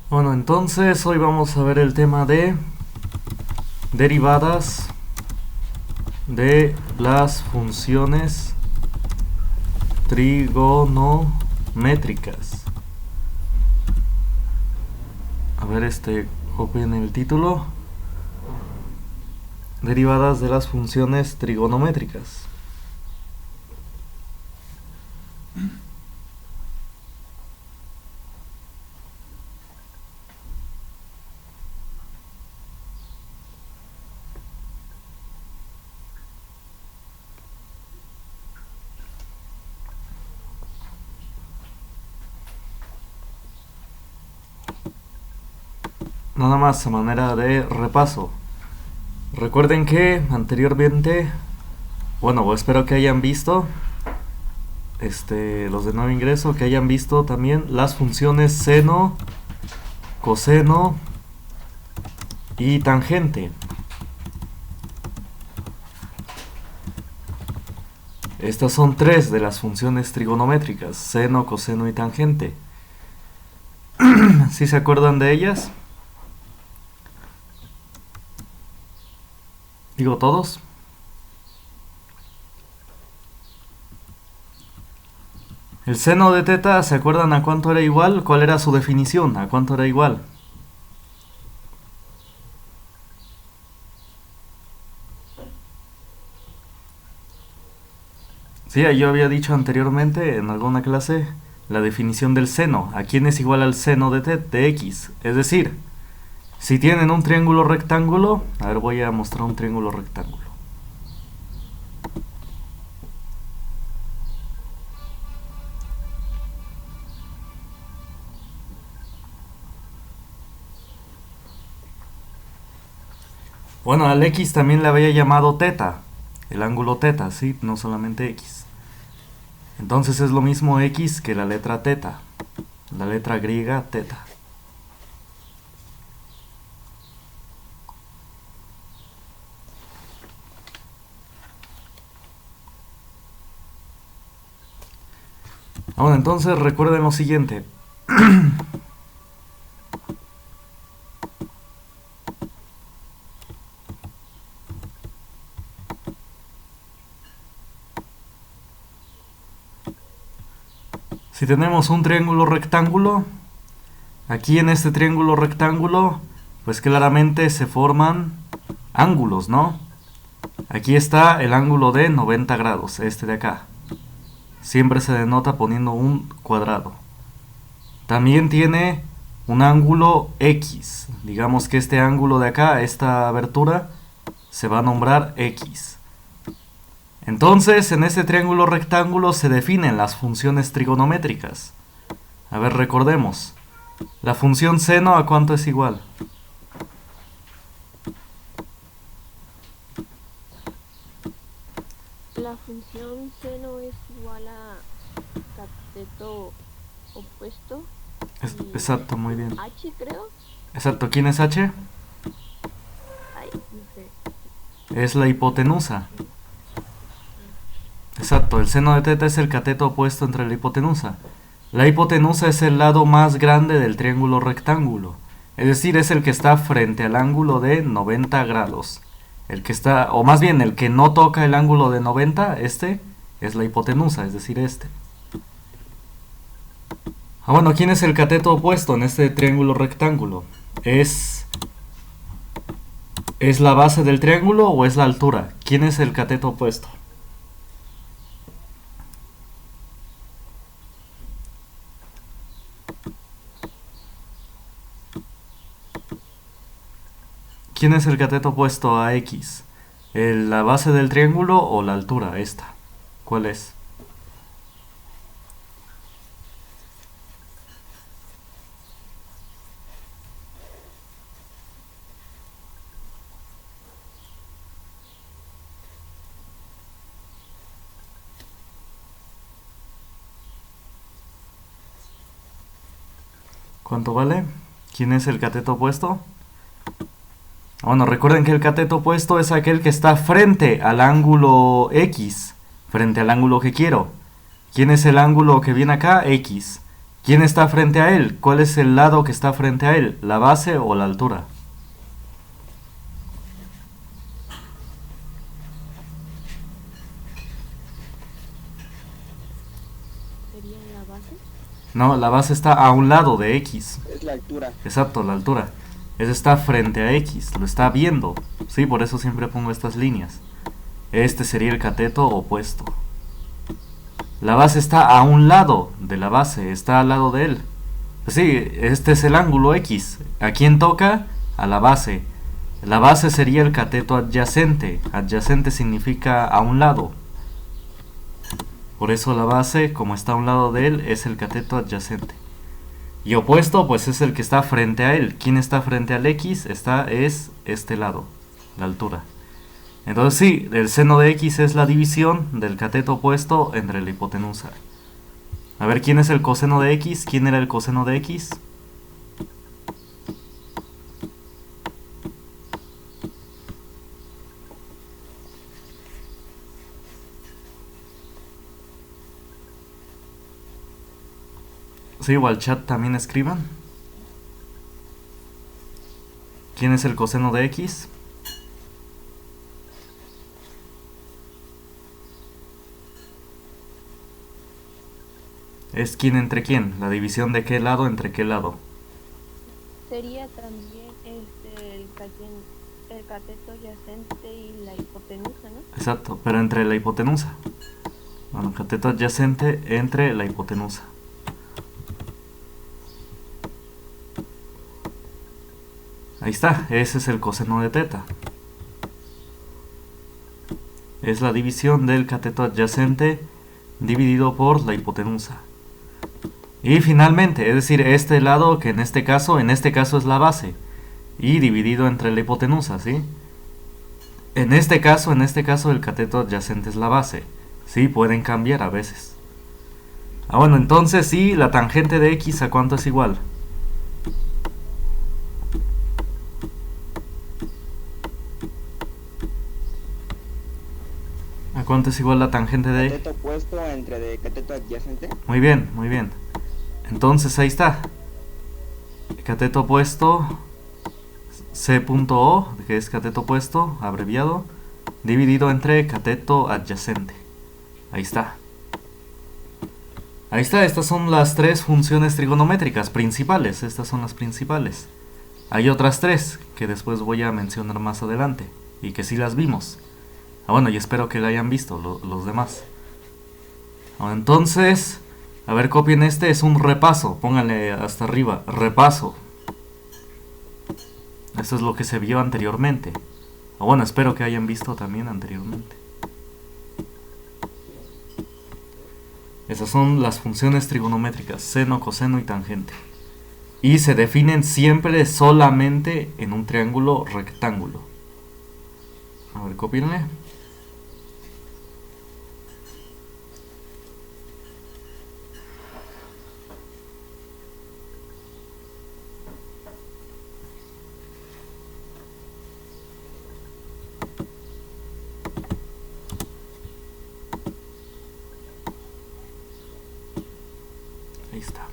Bueno, entonces hoy vamos a ver el tema de derivadas de las funciones trigonométricas. A ver, copien el título. Derivadas de las funciones trigonométricas. Nada más a manera de repaso. Recuerden que anteriormente, bueno, espero que hayan visto, los de nuevo ingreso, que hayan visto también las funciones seno, coseno y tangente. Estas son tres de las funciones trigonométricas: seno, coseno y tangente. ¿Sí se acuerdan de ellas? Digo, todos. El seno de teta, ¿se acuerdan a cuánto era igual? ¿Cuál era su definición? ¿A cuánto era igual? Sí, yo había dicho anteriormente en alguna clase la definición del seno. ¿A quién es igual al seno de x? Es decir, si tienen un triángulo rectángulo, a ver, voy a mostrar un triángulo rectángulo. Bueno, al x también le había llamado teta, el ángulo teta, ¿sí? No solamente x. Entonces es lo mismo x que la letra teta, la letra griega teta. Bueno, entonces recuerden lo siguiente. Si tenemos un triángulo rectángulo, aquí en este triángulo rectángulo, pues claramente se forman ángulos, ¿no? Aquí está el ángulo de 90 grados, este de acá. Siempre se denota poniendo un cuadrado. También tiene un ángulo X. Digamos que este ángulo de acá, esta abertura, se va a nombrar X. Entonces, en este triángulo rectángulo se definen las funciones trigonométricas. A ver, recordemos. La función seno, ¿a cuánto es igual? La función seno es igual a cateto opuesto. Exacto, muy bien. H, creo. Exacto, ¿quién es H? Ay, no sé. Es la hipotenusa. Exacto, el seno de teta es el cateto opuesto entre la hipotenusa. La hipotenusa es el lado más grande del triángulo rectángulo. Es decir, es el que está frente al ángulo de 90 grados. El que está, o más bien el que no toca el ángulo de 90, este es la hipotenusa, es decir, este. Bueno, ¿quién es el cateto opuesto en este triángulo rectángulo? ¿Es la base del triángulo o es la altura? ¿Quién es el cateto opuesto? ¿Quién es el cateto opuesto a X? ¿La base del triángulo o la altura? Esta. ¿Cuál es? ¿Cuánto vale? ¿Quién es el cateto opuesto? Bueno, recuerden que el cateto opuesto es aquel que está frente al ángulo X, frente al ángulo que quiero. ¿Quién es el ángulo que viene acá? X. ¿Quién está frente a él? ¿Cuál es el lado que está frente a él? ¿La base o la altura? ¿Sería la base? No, la base está a un lado de X. Es la altura. Exacto, la altura. Ese está frente a X, lo está viendo. Sí, por eso siempre pongo estas líneas. Este sería el cateto opuesto. La base está a un lado de la base, está al lado de él. Sí, este es el ángulo X. ¿A quién toca? A la base. La base sería el cateto adyacente. Adyacente significa a un lado. Por eso la base, como está a un lado de él, es el cateto adyacente. Y opuesto, pues es el que está frente a él. ¿Quién está frente al X? Es este lado, la altura. Entonces sí, el seno de X es la división del cateto opuesto entre la hipotenusa. A ver, ¿quién es el coseno de X? ¿Quién era el coseno de X? Sí, o al chat también escriban. ¿Quién es el coseno de X? ¿Es quién entre quién? ¿La división de qué lado entre qué lado? Sería también el cateto adyacente y la hipotenusa, ¿no? Exacto, pero entre la hipotenusa. Bueno, cateto adyacente entre la hipotenusa. Ahí está, ese es el coseno de teta. Es la división del cateto adyacente dividido por la hipotenusa. Y finalmente, es decir, este lado que en este caso es la base. Y dividido entre la hipotenusa, ¿sí? En este caso el cateto adyacente es la base. Sí, pueden cambiar a veces. Bueno, entonces sí, la tangente de X, ¿a cuánto es igual? ¿A cuánto es igual la tangente de X? Cateto opuesto entre de cateto adyacente. Muy bien, muy bien. Entonces ahí está. Cateto opuesto C.O, que es cateto opuesto, abreviado, dividido entre cateto adyacente. Ahí está. Ahí está, estas son las tres funciones trigonométricas principales. Estas son las principales. Hay otras tres que después voy a mencionar más adelante y que sí las vimos. Bueno, y espero que la hayan visto los demás. Entonces, a ver, copien este, es un repaso. Pónganle hasta arriba, repaso. Esto es lo que se vio anteriormente. Bueno, espero que hayan visto también anteriormente. Esas son las funciones trigonométricas, seno, coseno y tangente. Y se definen siempre solamente en un triángulo rectángulo. A ver, cópienle. Ahí está.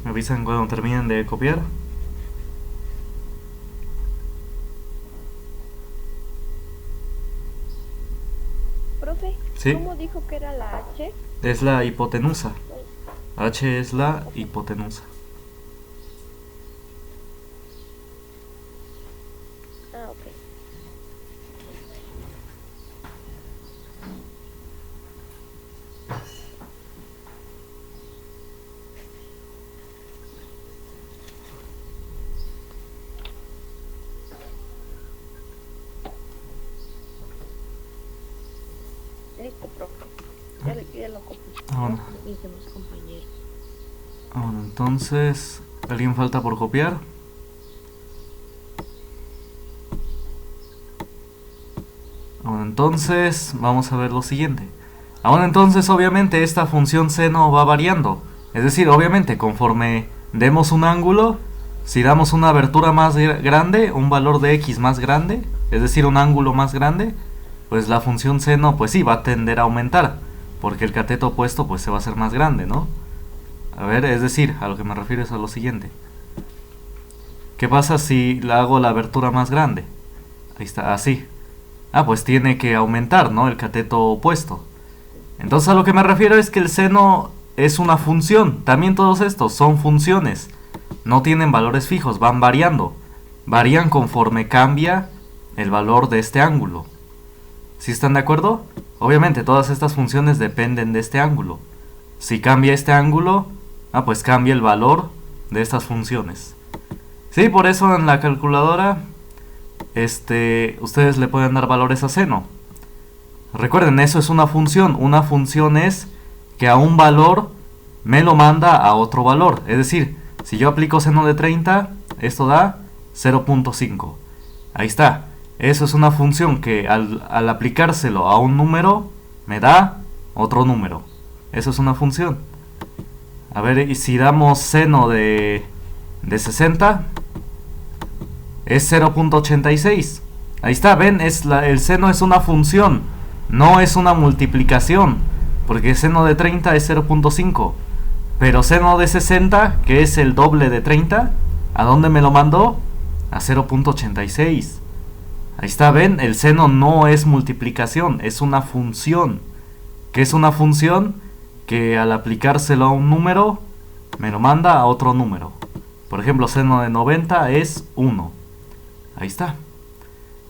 Me avisan cuando terminen de copiar. Profe, Sí. ¿cómo dijo que era la H? Es la hipotenusa. H es la hipotenusa. Ah, ok. Bueno, Mis demás compañeros. bueno, entonces, ¿alguien falta por copiar? Bueno, entonces, vamos a ver lo siguiente. Bueno, entonces, obviamente, esta función seno va variando. Es decir, obviamente, conforme demos un ángulo, si damos una abertura más grande, un valor de x más grande, es decir, un ángulo más grande, pues la función seno, pues sí, va a tender a aumentar, porque el cateto opuesto, pues se va a hacer más grande, ¿no? A ver, es decir, a lo que me refiero es a lo siguiente. ¿Qué pasa si la hago la abertura más grande? Ahí está, así. Pues tiene que aumentar, ¿no? El cateto opuesto. Entonces a lo que me refiero es que el seno es una función. También todos estos son funciones. No tienen valores fijos, van variando. Varían conforme cambia el valor de este ángulo. ¿Sí están de acuerdo? Obviamente todas estas funciones dependen de este ángulo. Si cambia este ángulo, pues cambia el valor de estas funciones. Sí, por eso en la calculadora ustedes le pueden dar valores a seno. Recuerden, eso es una función. Una función es que a un valor me lo manda a otro valor. Es decir, si yo aplico seno de 30, esto da 0.5. Ahí está. Eso es una función que al aplicárselo a un número me da otro número. Eso es una función. A ver, y si damos seno de 60, es 0.86. Ahí está, ven, el seno es una función, no es una multiplicación, porque seno de 30 es 0.5. Pero seno de 60, que es el doble de 30, ¿a dónde me lo mandó? A 0.86. Ahí está, ven, el seno no es multiplicación, es una función. ¿Qué es una función? Que al aplicárselo a un número, me lo manda a otro número. Por ejemplo, seno de 90 es 1. Ahí está,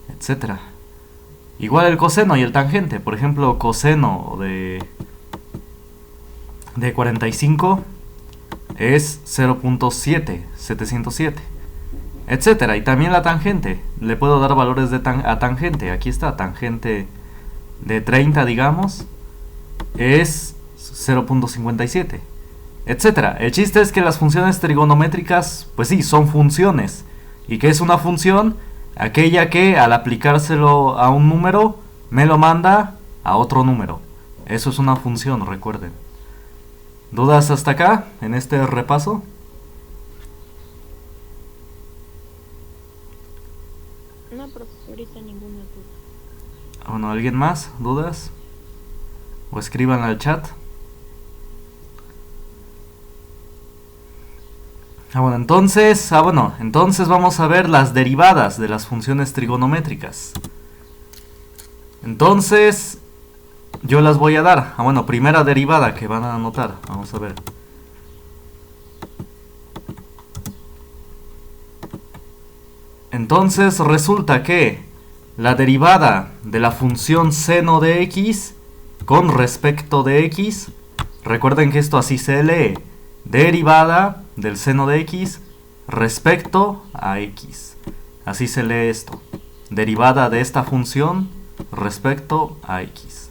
etcétera. Igual el coseno y el tangente. Por ejemplo, coseno de 45 es 0.707, etcétera. Y también la tangente. Le puedo dar valores a tangente. Aquí está, tangente de 30, digamos, es 0.57, etcétera. El chiste es que las funciones trigonométricas, pues sí, son funciones. ¿Y qué es una función? Aquella que al aplicárselo a un número me lo manda a otro número. Eso es una función, recuerden. ¿Dudas hasta acá en este repaso? No, pero ahorita ninguna duda. Bueno, ¿alguien más? ¿Dudas? O escriban al chat. Entonces vamos a ver las derivadas de las funciones trigonométricas. Entonces, yo las voy a dar. Primera derivada que van a anotar. Vamos a ver. Entonces resulta que la derivada de la función seno de x con respecto de x, recuerden que esto así se lee: derivada del seno de x respecto a x. Así se lee esto: derivada de esta función respecto a x.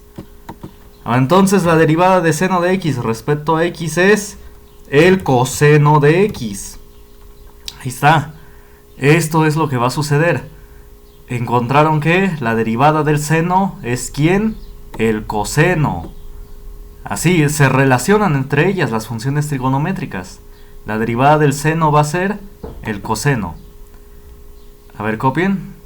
Entonces la derivada de seno de x respecto a x es el coseno de x. Ahí está. Esto es lo que va a suceder. Encontraron que la derivada del seno es ¿quién? El coseno. Así se relacionan entre ellas las funciones trigonométricas. La derivada del seno va a ser el coseno. A ver, copien.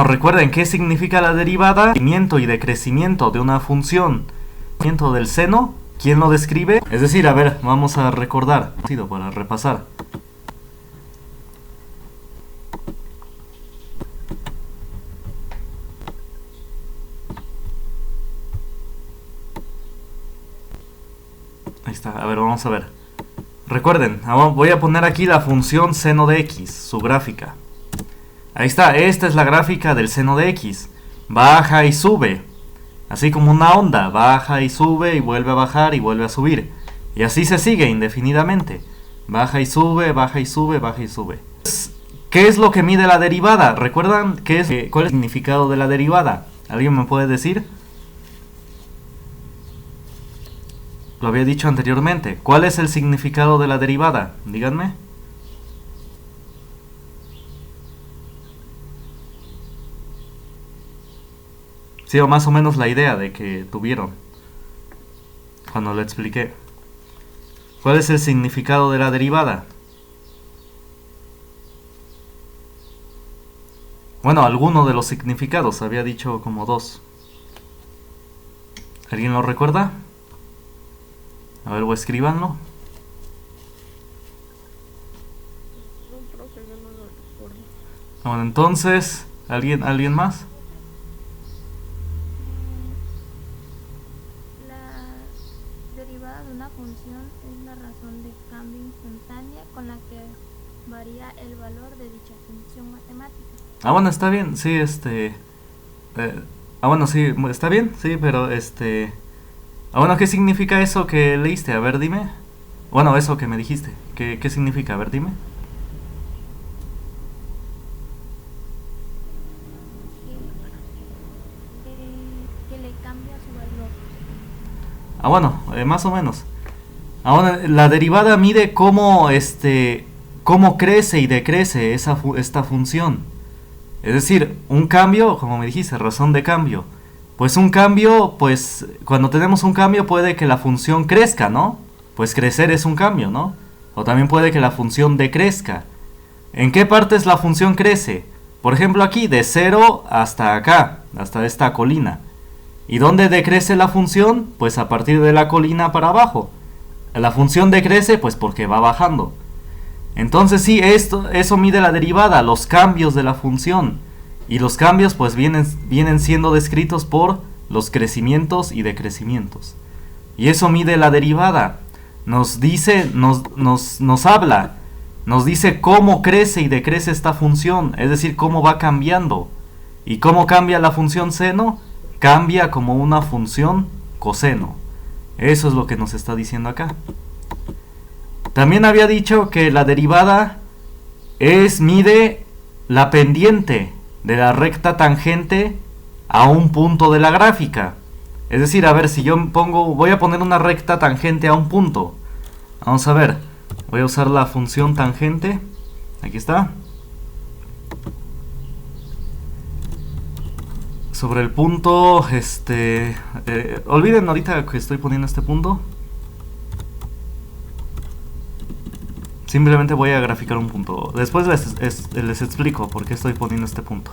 Recuerden qué significa la derivada: crecimiento y decrecimiento de una función. Crecimiento del seno, ¿quién lo describe? Es decir, a ver, vamos a recordar, para repasar. Ahí está, a ver, vamos a ver. Recuerden, voy a poner aquí la función seno de x, su gráfica. Ahí está, esta es la gráfica del seno de x. Baja y sube, así como una onda, baja y sube y vuelve a bajar y vuelve a subir. Y así se sigue indefinidamente. Baja y sube, baja y sube, baja y sube. ¿Qué es lo que mide la derivada? ¿Recuerdan cuál es el significado de la derivada? ¿Alguien me puede decir? Lo había dicho anteriormente. ¿Cuál es el significado de la derivada? Díganme. Sí, o más o menos la idea de que tuvieron cuando lo expliqué. ¿Cuál es el significado de la derivada? Bueno, alguno de los significados, había dicho como 2. ¿Alguien lo recuerda? A ver, o escríbanlo. No, profe, yo no lo recuerdo. Bueno, entonces, ¿alguien más? La derivada de una función es la razón de cambio instantánea con la que varía el valor de dicha función matemática. Bueno, está bien, sí, bueno, sí, está bien, sí, pero bueno, ¿qué significa eso que leíste? A ver, dime. Bueno, eso que me dijiste, ¿qué significa? A ver, dime. Que le cambia su valor. Bueno, más o menos. Bueno, la derivada mide cómo crece y decrece esta función. Es decir, un cambio, como me dijiste, razón de cambio. Pues un cambio, pues cuando tenemos un cambio puede que la función crezca, ¿no? Pues crecer es un cambio, ¿no? O también puede que la función decrezca. ¿En qué partes la función crece? Por ejemplo aquí, de 0 hasta acá, hasta esta colina. ¿Y dónde decrece la función? Pues a partir de la colina para abajo. La función decrece pues porque va bajando. Entonces sí, eso mide la derivada, los cambios de la función. Y los cambios pues vienen siendo descritos por los crecimientos y decrecimientos. Y eso mide la derivada. Nos dice, nos habla, nos dice cómo crece y decrece esta función, es decir, cómo va cambiando. ¿Y cómo cambia la función seno? Cambia como una función coseno. Eso es lo que nos está diciendo acá. También había dicho que la derivada mide la pendiente de la recta tangente a un punto de la gráfica. Es decir, a ver, si yo voy a poner una recta tangente a un punto. Vamos a ver, voy a usar la función tangente. Aquí está. Sobre el punto, olviden ahorita que estoy poniendo este punto. Simplemente voy a graficar un punto. Después les explico por qué estoy poniendo este punto.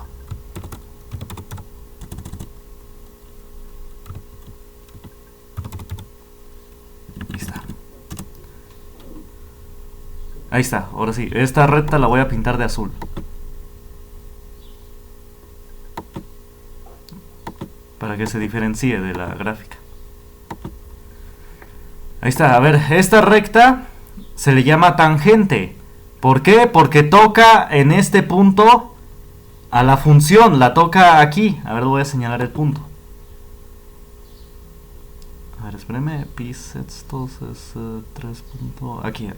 Ahí está. Ahí está, ahora sí. Esta recta la voy a pintar de azul. Para que se diferencie de la gráfica. Ahí está, a ver, esta recta se le llama tangente. ¿Por qué? Porque toca en este punto a la función, la toca aquí. A ver, voy a señalar el punto. A ver, espérenme, pi sextos es 3 puntos, aquí. A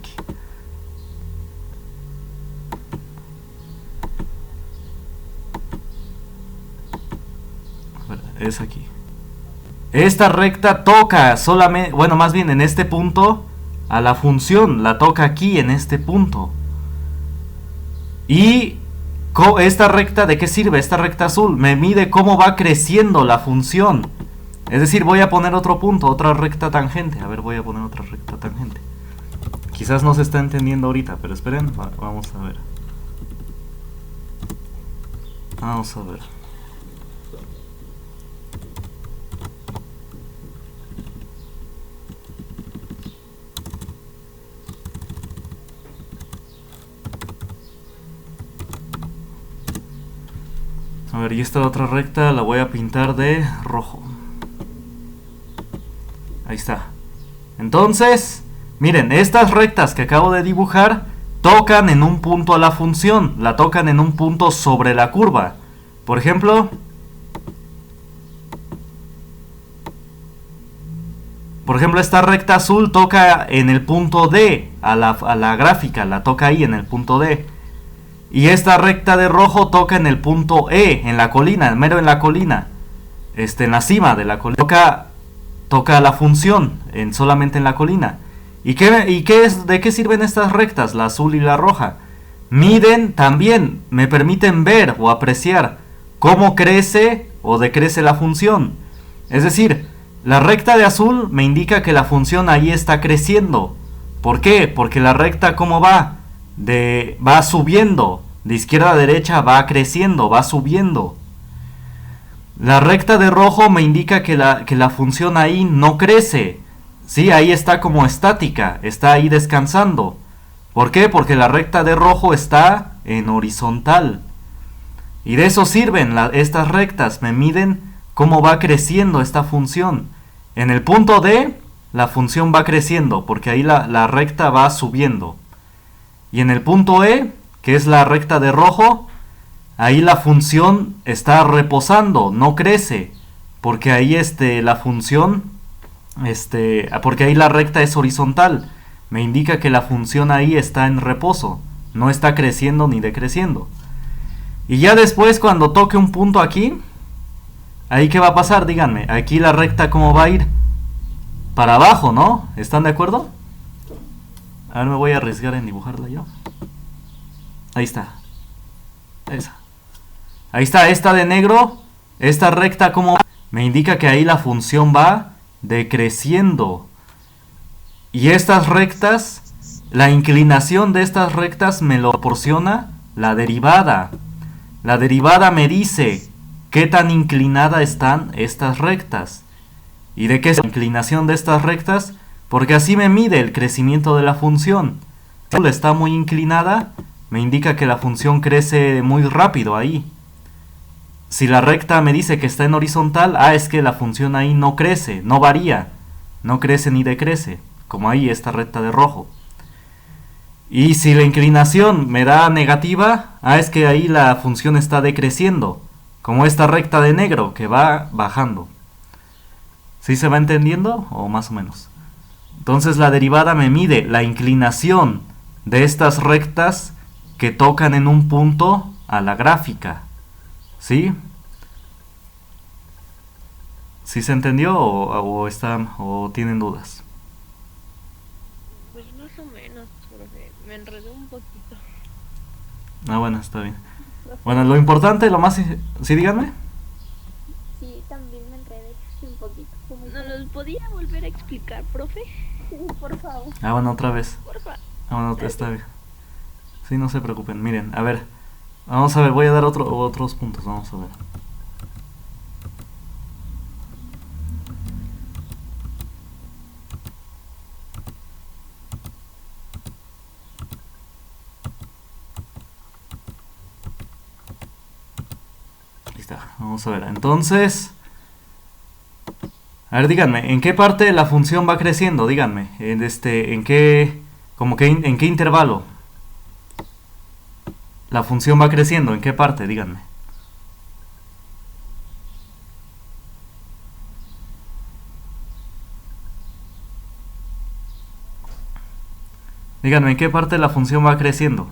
ver, es aquí. Esta recta toca solamente, bueno, más bien en este punto a la función, la toca aquí en este punto. Y esta recta, ¿de qué sirve? Esta recta azul me mide cómo va creciendo la función. Es decir, voy a poner otro punto, otra recta tangente. A ver, voy a poner otra recta tangente. Quizás no se está entendiendo ahorita, pero esperen, vamos a ver. Vamos a ver. A ver, y esta otra recta la voy a pintar de rojo. Ahí está. Entonces, miren, estas rectas que acabo de dibujar tocan en un punto a la función, la tocan en un punto sobre la curva. Por ejemplo, esta recta azul toca en el punto D a la gráfica, la toca ahí en el punto D. Y esta recta de rojo toca en el punto E, en la colina, mero en la colina, en la cima de la colina. Toca la función solamente en la colina. ¿Y de qué sirven estas rectas, la azul y la roja? Miden también, me permiten ver o apreciar cómo crece o decrece la función. Es decir, la recta de azul me indica que la función ahí está creciendo. ¿Por qué? Porque la recta, ¿cómo va? Va subiendo. De izquierda a derecha va creciendo, va subiendo. La recta de rojo me indica que la función ahí no crece. Sí, ahí está como estática, está ahí descansando. ¿Por qué? Porque la recta de rojo está en horizontal. Y de eso sirven estas rectas, me miden cómo va creciendo esta función. En el punto D, la función va creciendo, porque ahí la recta va subiendo. Y en el punto E, que es la recta de rojo, ahí la función está reposando, no crece, porque ahí la función, porque ahí la recta es horizontal, me indica que la función ahí está en reposo, no está creciendo ni decreciendo. Y ya después, cuando toque un punto aquí, ahí qué va a pasar, díganme, aquí la recta cómo va a ir, para abajo, ¿no? ¿Están de acuerdo? A ver, me voy a arriesgar en dibujarla yo. Ahí está, esa. Ahí está, esta de negro, esta recta como me indica que ahí la función va decreciendo. Y estas rectas, la inclinación de estas rectas me lo proporciona la derivada. La derivada me dice qué tan inclinada están estas rectas. ¿Y de qué es la inclinación de estas rectas? Porque así me mide el crecimiento de la función. Si está muy inclinada, me indica que la función crece muy rápido ahí. Si la recta me dice que está en horizontal, es que la función ahí no crece, no varía, no crece ni decrece, como ahí esta recta de rojo. Y si la inclinación me da negativa, es que ahí la función está decreciendo, como esta recta de negro que va bajando. ¿Sí se va entendiendo o más o menos? Entonces la derivada me mide la inclinación de estas rectas que tocan en un punto a la gráfica. ¿Sí? ¿Sí se entendió o tienen dudas? Pues más o menos, profe. Me enredé un poquito. Bueno, está bien. Bueno, lo importante, lo más... ¿Sí, díganme? Sí, también me enredé un poquito. ¿No nos podía volver a explicar, profe? Sí, por favor. Bueno, otra vez. Porfa. Bueno, está bien. Sí, no se preocupen. Miren, a ver. Vamos a ver, voy a dar otros puntos. Vamos a ver. Ahí está. Vamos a ver. Entonces, a ver, díganme, ¿en qué parte de la función va creciendo? Díganme, ¿en qué intervalo la función va creciendo? ¿En qué parte? Díganme. Díganme, ¿en qué parte la función va creciendo?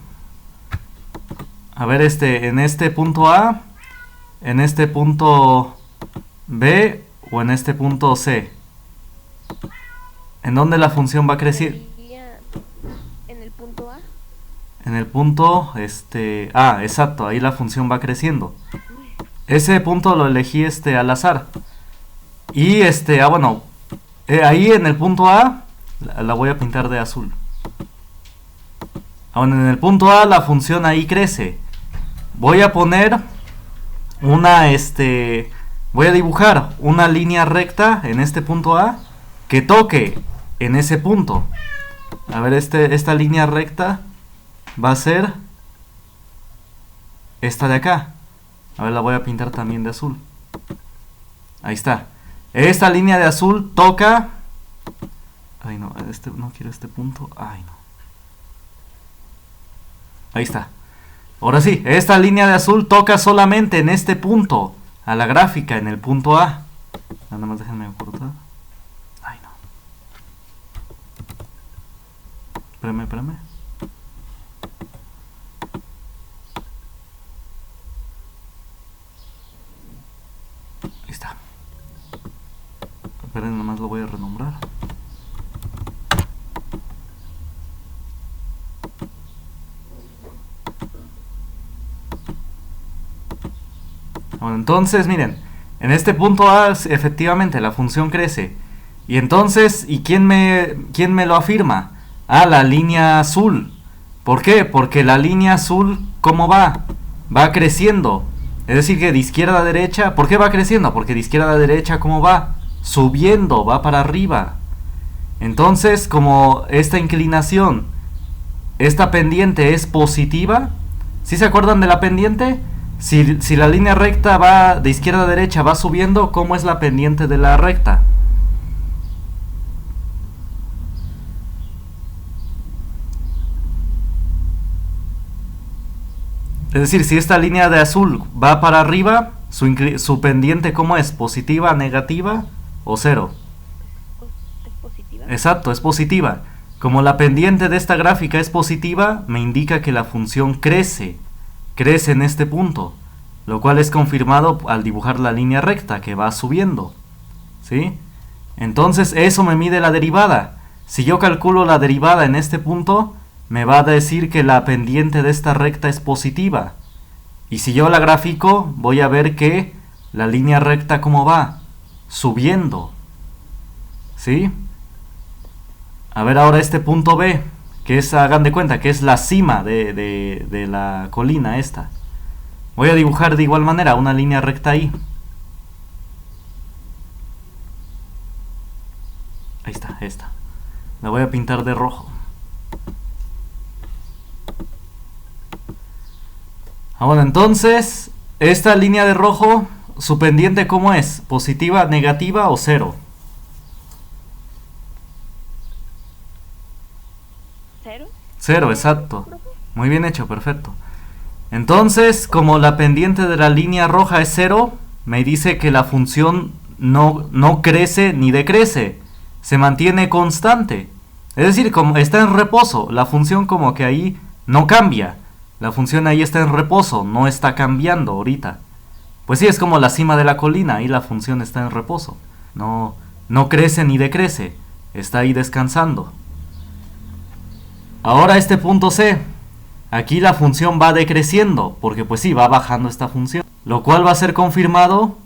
A ver, en este punto A, en este punto B o en este punto C. ¿En dónde la función va creciendo? ¿En el punto A? En el punto, exacto, ahí la función va creciendo. Ese punto lo elegí al azar. Y bueno, ahí en el punto A la voy a pintar de azul. Bueno, en el punto A la función ahí crece. Voy a poner voy a dibujar una línea recta en este punto A que toque en ese punto. A ver, esta línea recta va a ser esta de acá. A ver, la voy a pintar también de azul. Ahí está. Esta línea de azul toca... Ay, no, no quiero este punto. Ay, no. Ahí está. Ahora sí, esta línea de azul toca solamente en este punto, a la gráfica, en el punto A. Nada más déjenme cortar. Ay, no. Espérame. Ahí está. Esperen, nada más lo voy a renombrar. Bueno, entonces, miren, en este punto A efectivamente la función crece. Y entonces, quién me lo afirma? Ah, la línea azul. ¿Por qué? Porque la línea azul, ¿cómo va? Va creciendo. Es decir, que de izquierda a derecha, ¿por qué va creciendo? Porque de izquierda a derecha, ¿cómo va? Subiendo, va para arriba. Entonces, como esta inclinación, esta pendiente es positiva, ¿sí se acuerdan de la pendiente? Si la línea recta va de izquierda a derecha, va subiendo, ¿cómo es la pendiente de la recta? Es decir, si esta línea de azul va para arriba, su pendiente, ¿cómo es? ¿Positiva, negativa o cero? ¿Es positiva? Exacto, es positiva. Como la pendiente de esta gráfica es positiva, me indica que la función crece en este punto, lo cual es confirmado al dibujar la línea recta que va subiendo, ¿sí? Entonces eso me mide la derivada. Si yo calculo la derivada en este punto, me va a decir que la pendiente de esta recta es positiva. Y si yo la grafico, voy a ver que la línea recta, ¿cómo va? Subiendo, ¿sí? A ver ahora este punto B, que es, hagan de cuenta, que es la cima de la colina esta. Voy a dibujar de igual manera una línea recta ahí. Ahí está, esta. La voy a pintar de rojo. Bueno, entonces, esta línea de rojo, su pendiente, ¿cómo es? ¿Positiva, negativa o cero? ¿Cero? Cero, exacto. Muy bien hecho, perfecto. Entonces, como la pendiente de la línea roja es cero, me dice que la función no crece ni decrece, se mantiene constante. Es decir, como está en reposo, la función como que ahí no cambia. La función ahí está en reposo, no está cambiando ahorita. Pues sí, es como la cima de la colina, ahí la función está en reposo. No crece ni decrece, está ahí descansando. Ahora este punto C, aquí la función va decreciendo, porque pues sí, va bajando esta función. Lo cual va a ser confirmado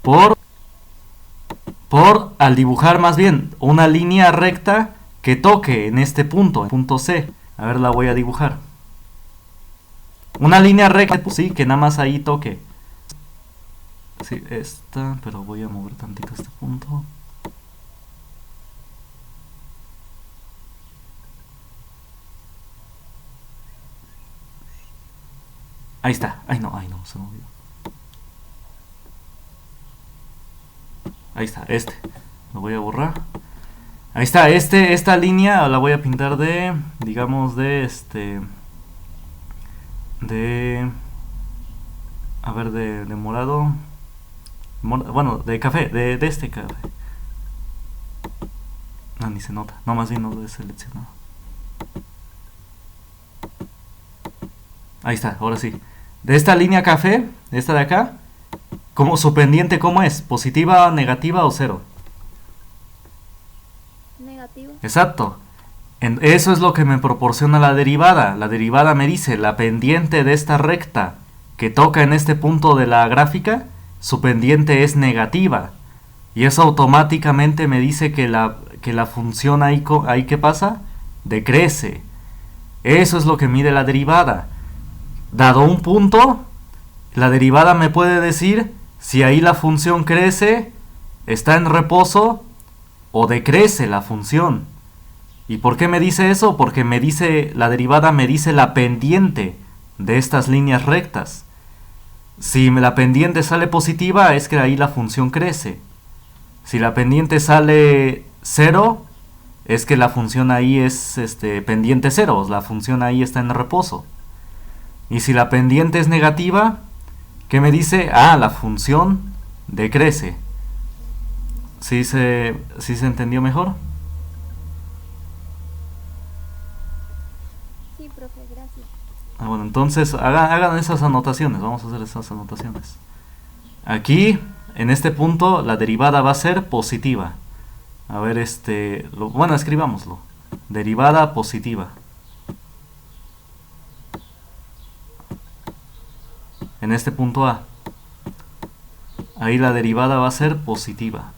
por al dibujar más bien una línea recta que toque en este punto, el punto C. A ver, la voy a dibujar. Una línea recta, pues sí, que nada más ahí toque. Sí, esta, pero voy a mover tantito este punto. Ahí está. Ay no, se movió. Ahí está, este. Lo voy a borrar. Ahí está, esta línea la voy a pintar de, digamos, de a ver, de morado, bueno, de café, de este café. No, ni se nota, no, más bien no lo he seleccionado. Ahí está, ahora sí. De esta línea café, esta de acá, como su pendiente, ¿cómo es? ¿Positiva, negativa o cero? Negativo. Exacto. Eso es lo que me proporciona la derivada. La derivada me dice la pendiente de esta recta que toca en este punto de la gráfica, su pendiente es negativa. Y eso automáticamente me dice que la función ahí ¿qué pasa? Decrece. Eso es lo que mide la derivada. Dado un punto, la derivada me puede decir si ahí la función crece, está en reposo o decrece la función. ¿Y por qué me dice eso? Porque la derivada me dice la pendiente de estas líneas rectas. Si la pendiente sale positiva, es que ahí la función crece. Si la pendiente sale cero, es que la función ahí es pendiente 0, la función ahí está en reposo. Y si la pendiente es negativa, ¿qué me dice? Ah, la función decrece. ¿Sí se entendió mejor? Sí, profe, gracias. Bueno, entonces hagan esas anotaciones. Vamos a hacer esas anotaciones. Aquí, en este punto, la derivada va a ser positiva. A ver, bueno, escribámoslo. Derivada positiva. En este punto A. Ahí la derivada va a ser positiva.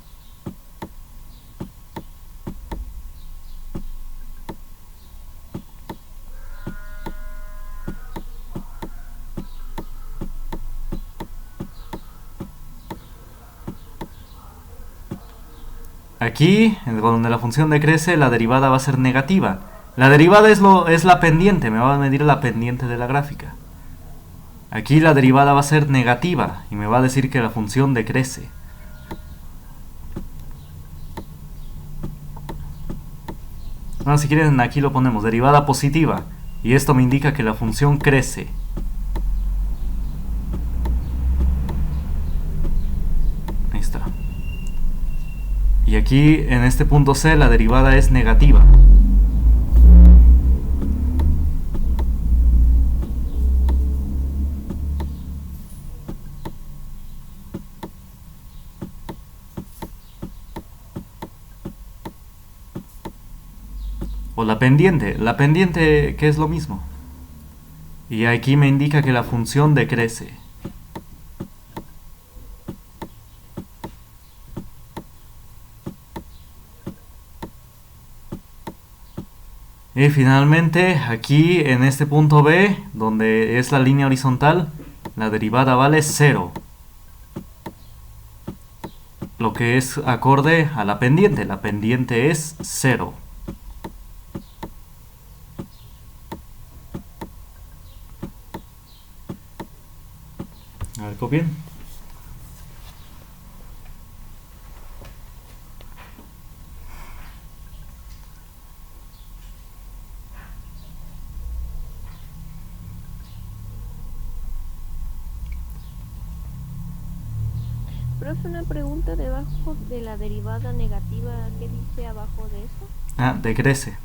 Aquí, donde la función decrece, la derivada va a ser negativa. La derivada es la pendiente, me va a medir la pendiente de la gráfica. Aquí la derivada va a ser negativa y me va a decir que la función decrece. Bueno, si quieren aquí lo ponemos, derivada positiva. Y esto me indica que la función crece. Ahí está. Y aquí en este punto C la derivada es negativa. O la pendiente que es lo mismo. Y aquí me indica que la función decrece. Y finalmente, aquí en este punto B, donde es la línea horizontal, la derivada vale 0. Lo que es acorde a la pendiente. La pendiente es 0. A ver, copien. Profe, una pregunta debajo de la derivada negativa, ¿qué dice abajo de eso? Ah, decrece.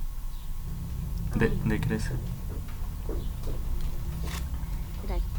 Decrece. Gracias.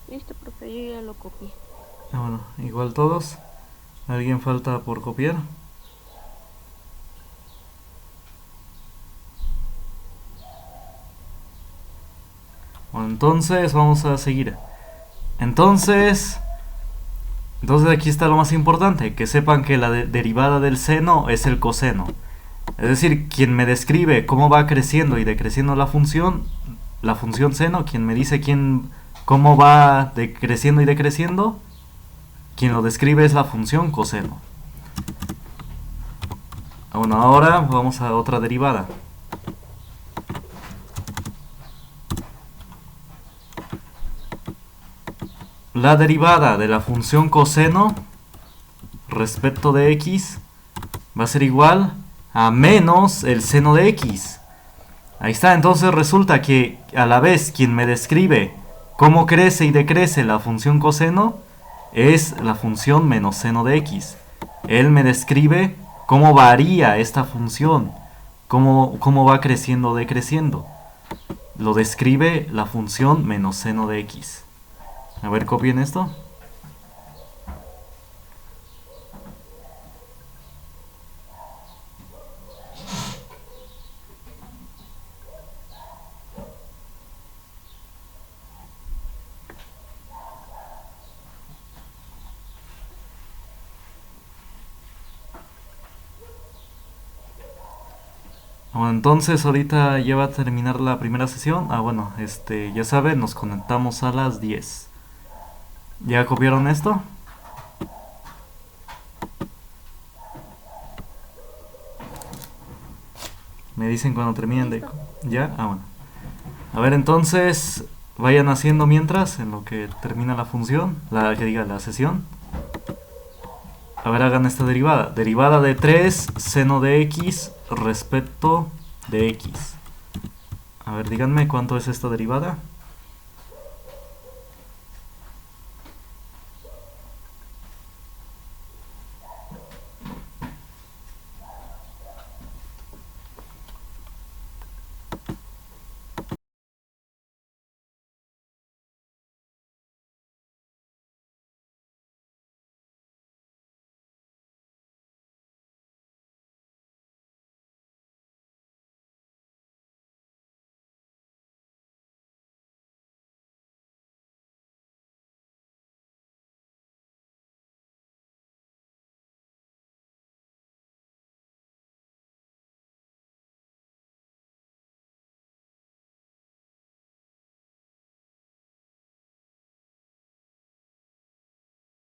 Listo, profe, yo ya lo copié. Ah, bueno, igual todos. ¿Alguien falta por copiar? Bueno, entonces vamos a seguir. Entonces aquí está lo más importante, que sepan que la derivada del seno es el coseno. Es decir, quien me describe cómo va creciendo y decreciendo la función seno, quien me dice cómo va decreciendo y decreciendo, quien lo describe es la función coseno. Bueno, ahora vamos a otra derivada. La derivada de la función coseno respecto de x va a ser igual a menos el seno de x. Ahí está, entonces resulta que a la vez quien me describe cómo crece y decrece la función coseno es la función menos seno de x. Él me describe cómo varía esta función, cómo va creciendo o decreciendo. Lo describe la función menos seno de x. A ver, copien esto. Bueno, entonces ahorita ya va a terminar la primera sesión. Bueno, ya saben, nos conectamos a las 10. ¿Ya copiaron esto? Me dicen cuando terminen de... ¿Ya? Bueno. A ver, entonces, vayan haciendo mientras, en lo que termina la función, la sesión. A ver, hagan esta derivada. Derivada de 3 seno de x respecto de x. A ver, díganme cuánto es esta derivada.